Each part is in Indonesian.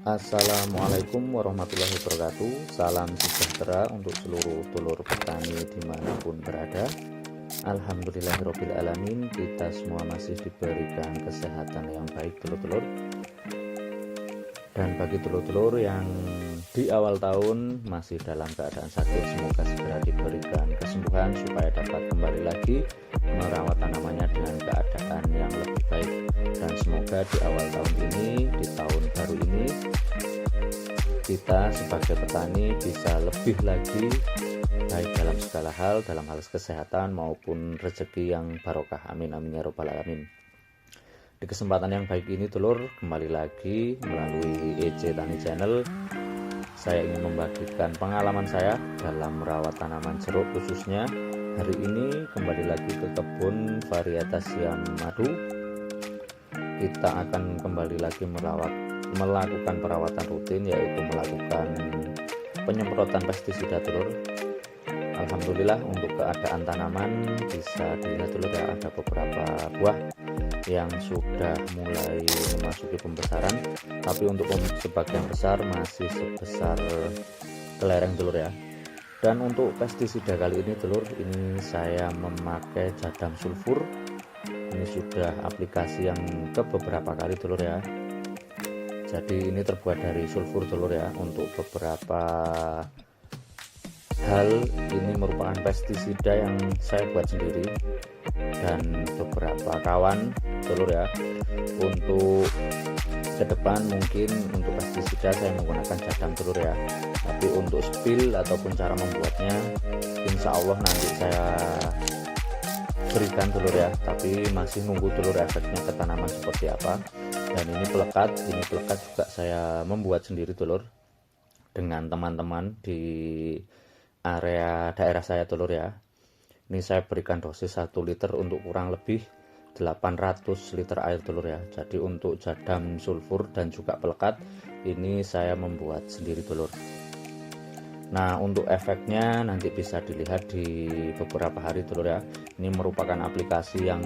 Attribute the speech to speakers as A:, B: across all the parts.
A: Assalamualaikum warahmatullahi wabarakatuh. Salam sejahtera untuk seluruh dulur petani dimanapun berada. Alhamdulillahirrabbilalamin, kita semua masih diberikan kesehatan yang baik dulur-dulur. Dan bagi dulur-dulur yang di awal tahun masih dalam keadaan sakit, semoga segera diberikan kesembuhan supaya dapat kembali lagi merawat tanamannya dengan keadaan yang lebih baik. Dan semoga di awal tahun ini, di tahun baru ini, kita sebagai petani bisa lebih lagi baik dalam segala hal, dalam hal kesehatan maupun rezeki yang barokah. Amin amin ya robbal alamin. Di kesempatan yang baik ini dulur, kembali lagi melalui EC Tani Channel, saya ingin membagikan pengalaman saya dalam merawat tanaman jeruk, khususnya hari ini kembali lagi ke kebun varietas Siam Madu. Kita akan kembali lagi melakukan perawatan rutin, yaitu melakukan penyemprotan pestisida dulur. Alhamdulillah untuk keadaan tanaman bisa dilihat dulu ya, ada beberapa buah yang sudah mulai memasuki pembesaran, tapi untuk sebagian besar masih sebesar kelereng dulur ya. Dan untuk pestisida kali ini dulur, ini saya memakai jadam sulfur. Ini sudah aplikasi yang ke beberapa kali dulur ya. Jadi ini terbuat dari sulfur dulur ya. Untuk beberapa hal ini merupakan pestisida yang saya buat sendiri dan beberapa kawan dulur ya. Untuk ke depan mungkin untuk pestisida saya menggunakan jadam dulur ya. Tapi untuk spill ataupun cara membuatnya, insya Allah nanti saya berikan dulur ya, tapi masih nunggu dulur efeknya ke tanaman seperti apa. Dan ini pelekat juga saya membuat sendiri dulur dengan teman-teman di area daerah saya dulur ya. Ini saya berikan dosis 1 liter untuk kurang lebih 800 liter air dulur ya. Jadi untuk jadam sulfur dan juga pelekat ini saya membuat sendiri dulur. Nah untuk efeknya nanti bisa dilihat di beberapa hari dulur ya. Ini merupakan aplikasi yang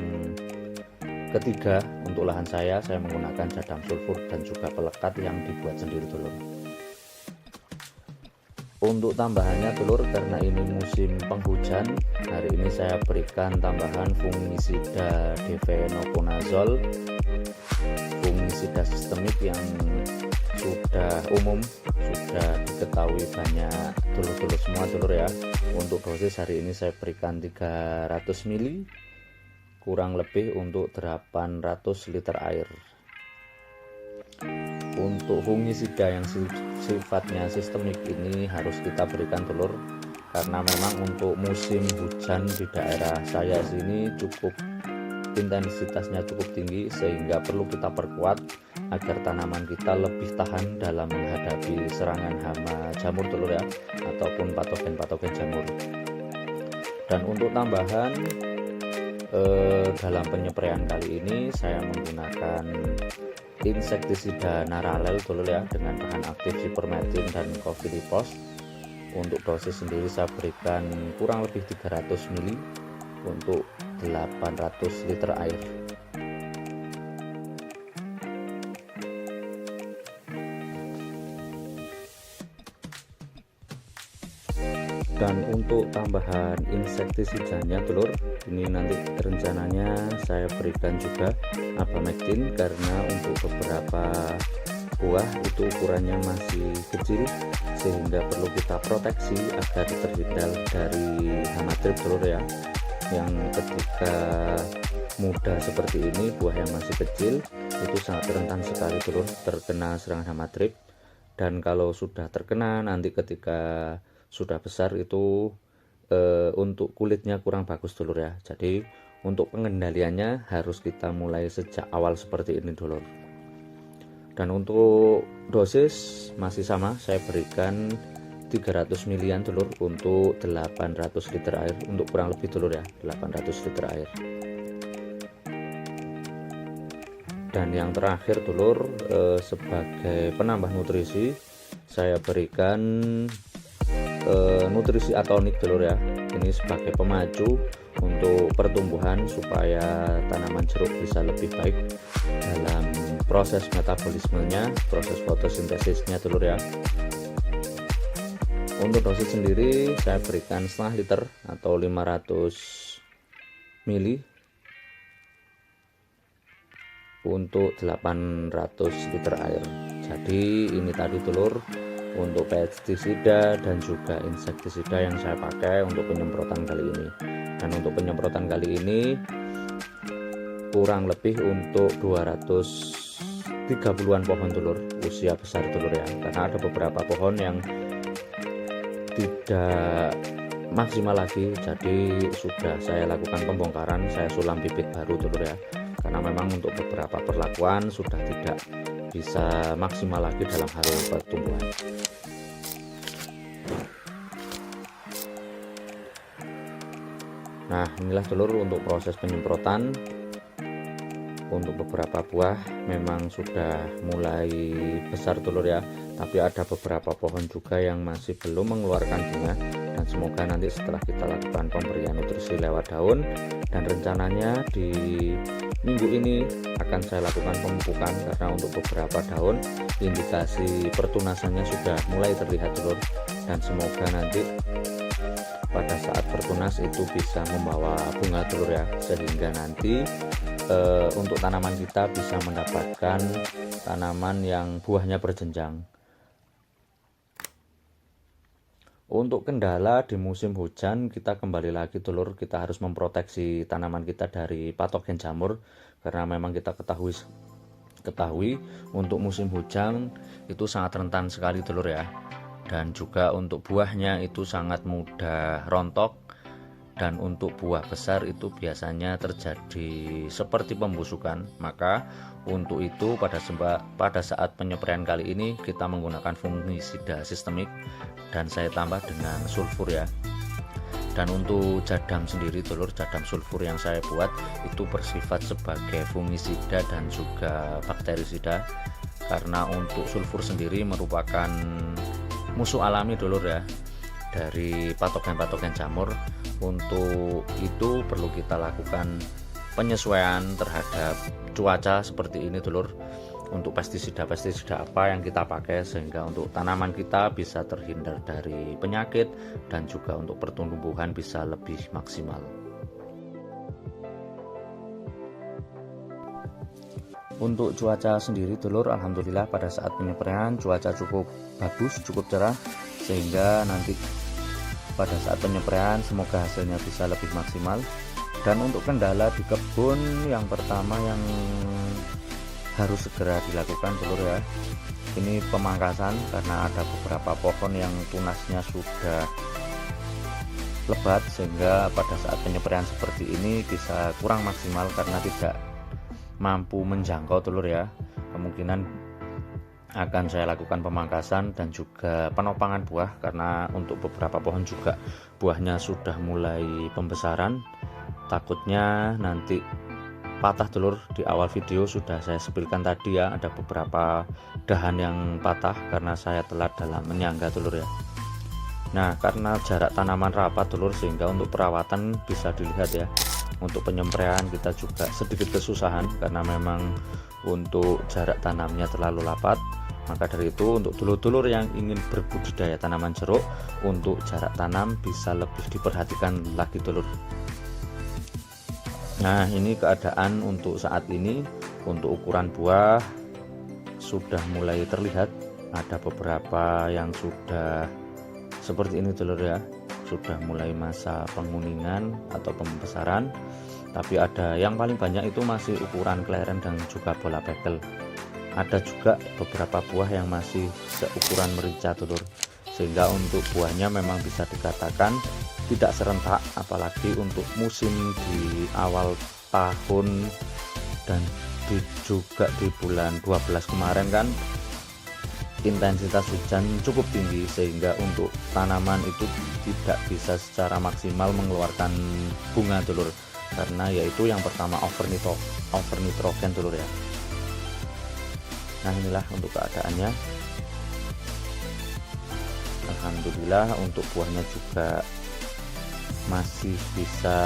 A: ketiga untuk lahan saya menggunakan jadam sulfur dan juga pelekat yang dibuat sendiri dulur. Untuk tambahannya dulur, karena ini musim penghujan, hari ini saya berikan tambahan fungisida difenoconazole, fungisida sistemik yang sudah umum, sudah diketahui banyak dulur-dulur semua dulur ya. Untuk dosis hari ini saya berikan 300 ml, kurang lebih untuk 800 liter air. Untuk fungisida yang sifatnya sistemik ini harus kita berikan dulur, karena memang untuk musim hujan di daerah saya sini cukup intensitasnya cukup tinggi, sehingga perlu kita perkuat agar tanaman kita lebih tahan dalam menghadapi serangan hama jamur dulur ya, ataupun patogen-patogen jamur. Dan untuk tambahan dalam penyepraian kali ini saya menggunakan insektisida naralel dulur ya, dengan bahan aktif sipermetin dan cofidipos. Untuk dosis sendiri saya berikan kurang lebih 300 ml untuk 800 liter air. Dan untuk tambahan insektisidanya dulur, ini nanti rencananya saya berikan juga abamectin, karena untuk beberapa buah itu ukurannya masih kecil, sehingga perlu kita proteksi agar terhindar dari hama trip dulur ya. Yang ketika muda seperti ini, buah yang masih kecil itu sangat rentan sekali dulur terkena serangan hama trip. Dan kalau sudah terkena, nanti ketika sudah besar itu untuk kulitnya kurang bagus dulur ya. Jadi untuk pengendaliannya harus kita mulai sejak awal seperti ini dulur. Dan untuk dosis masih sama, saya berikan 300 ml dulur untuk 800 liter air, untuk kurang lebih dulur ya, 800 liter air. Dan yang terakhir dulur, sebagai penambah nutrisi saya berikan nutrisi atonik dulur ya. Ini sebagai pemacu untuk pertumbuhan supaya tanaman jeruk bisa lebih baik dalam proses metabolismenya, proses fotosintesisnya dulur ya. Untuk dosis sendiri saya berikan setengah liter atau 500 ml untuk 800 liter air. Jadi ini tadi dulur untuk pestisida dan juga insektisida yang saya pakai untuk penyemprotan kali ini. Dan untuk penyemprotan kali ini kurang lebih untuk 230-an pohon dulur, usia besar dulur ya. Karena ada beberapa pohon yang tidak maksimal lagi, jadi sudah saya lakukan pembongkaran, saya sulam bibit baru dulur ya. Karena memang untuk beberapa perlakuan sudah tidak bisa maksimal lagi dalam hal pertumbuhan. Nah, inilah dulur untuk proses penyemprotan. Untuk beberapa buah memang sudah mulai besar dulur ya, tapi ada beberapa pohon juga yang masih belum mengeluarkan bunga, dan semoga nanti setelah kita lakukan pemberian nutrisi lewat daun, dan rencananya di minggu ini akan saya lakukan pemupukan karena untuk beberapa daun indikasi pertunasannya sudah mulai terlihat dulur, dan semoga nanti pada saat bertunas itu bisa membawa bunga dulur ya, sehingga nanti untuk tanaman kita bisa mendapatkan tanaman yang buahnya berjenjang. Untuk kendala di musim hujan, kita kembali lagi dulur, kita harus memproteksi tanaman kita dari patogen jamur, karena memang kita ketahui untuk musim hujan itu sangat rentan sekali dulur ya. Dan juga untuk buahnya itu sangat mudah rontok, dan untuk buah besar itu biasanya terjadi seperti pembusukan. Maka untuk itu pada saat penyempraian kali ini kita menggunakan fungisida sistemik, dan saya tambah dengan sulfur ya. Dan untuk jadam sendiri dulur, jadam sulfur yang saya buat itu bersifat sebagai fungisida dan juga bakterisida, karena untuk sulfur sendiri merupakan musuh alami dulur ya dari patogen-patogen jamur. Untuk itu perlu kita lakukan penyesuaian terhadap cuaca seperti ini dulur, untuk pestisida apa yang kita pakai, sehingga untuk tanaman kita bisa terhindar dari penyakit dan juga untuk pertumbuhan bisa lebih maksimal. Untuk cuaca sendiri dulur, alhamdulillah pada saat penyempraian cuaca cukup bagus, cukup cerah, sehingga nanti pada saat penyempraian semoga hasilnya bisa lebih maksimal. Dan untuk kendala di kebun, yang pertama yang harus segera dilakukan dulur ya, ini pemangkasan, karena ada beberapa pohon yang tunasnya sudah lebat, sehingga pada saat penyempraian seperti ini bisa kurang maksimal karena tidak mampu menjangkau dulur ya. Kemungkinan akan saya lakukan pemangkasan dan juga penopangan buah, karena untuk beberapa pohon juga buahnya sudah mulai pembesaran, takutnya nanti patah dulur. Di awal video sudah saya sepilkan tadi ya, ada beberapa dahan yang patah karena saya telat dalam menyangga dulur ya. Nah, karena jarak tanaman rapat dulur, sehingga untuk perawatan bisa dilihat ya, untuk penyempraian kita juga sedikit kesusahan karena memang untuk jarak tanamnya terlalu rapat. Maka dari itu untuk dulur-dulur yang ingin berbudidaya tanaman jeruk, untuk jarak tanam bisa lebih diperhatikan lagi dulur. Nah, ini keadaan untuk saat ini. Untuk ukuran buah sudah mulai terlihat, ada beberapa yang sudah seperti ini dulur ya, sudah mulai masa penguningan atau pembesaran. Tapi ada yang paling banyak itu masih ukuran kleren dan juga bola bekel. Ada juga beberapa buah yang masih seukuran merica dulur, sehingga untuk buahnya memang bisa dikatakan tidak serentak, apalagi untuk musim di awal tahun dan juga di bulan 12 kemarin kan intensitas hujan cukup tinggi, sehingga untuk tanaman itu tidak bisa secara maksimal mengeluarkan bunga dulur, karena yaitu yang pertama over nitrogen dulur ya. Nah, inilah untuk keadaannya. Alhamdulillah untuk buahnya juga masih bisa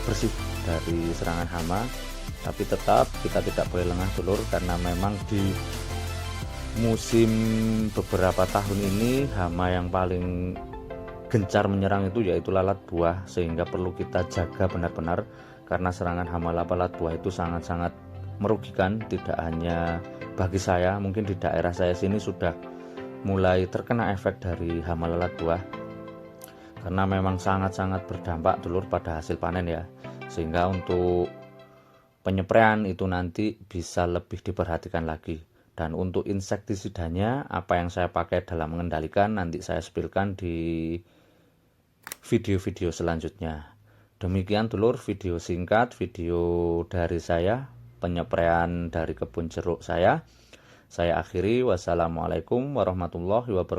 A: bersih dari serangan hama, Tapi tetap kita tidak boleh lengah dulur, karena memang di musim beberapa tahun ini hama yang paling gencar menyerang itu yaitu lalat buah, sehingga perlu kita jaga benar-benar, karena serangan hama lalat buah itu sangat-sangat merugikan. Tidak hanya bagi saya, mungkin di daerah saya sini sudah mulai terkena efek dari hama lalat buah, karena memang sangat-sangat berdampak dulur pada hasil panen ya. Sehingga untuk penyepraian itu nanti bisa lebih diperhatikan lagi. Dan untuk insektisidanya, apa yang saya pakai dalam mengendalikan nanti saya spillkan di video-video selanjutnya. Demikian dulur video singkat, video dari saya, penyepraian dari kebun jeruk saya. Saya akhiri, wassalamualaikum warahmatullahi wabarakatuh.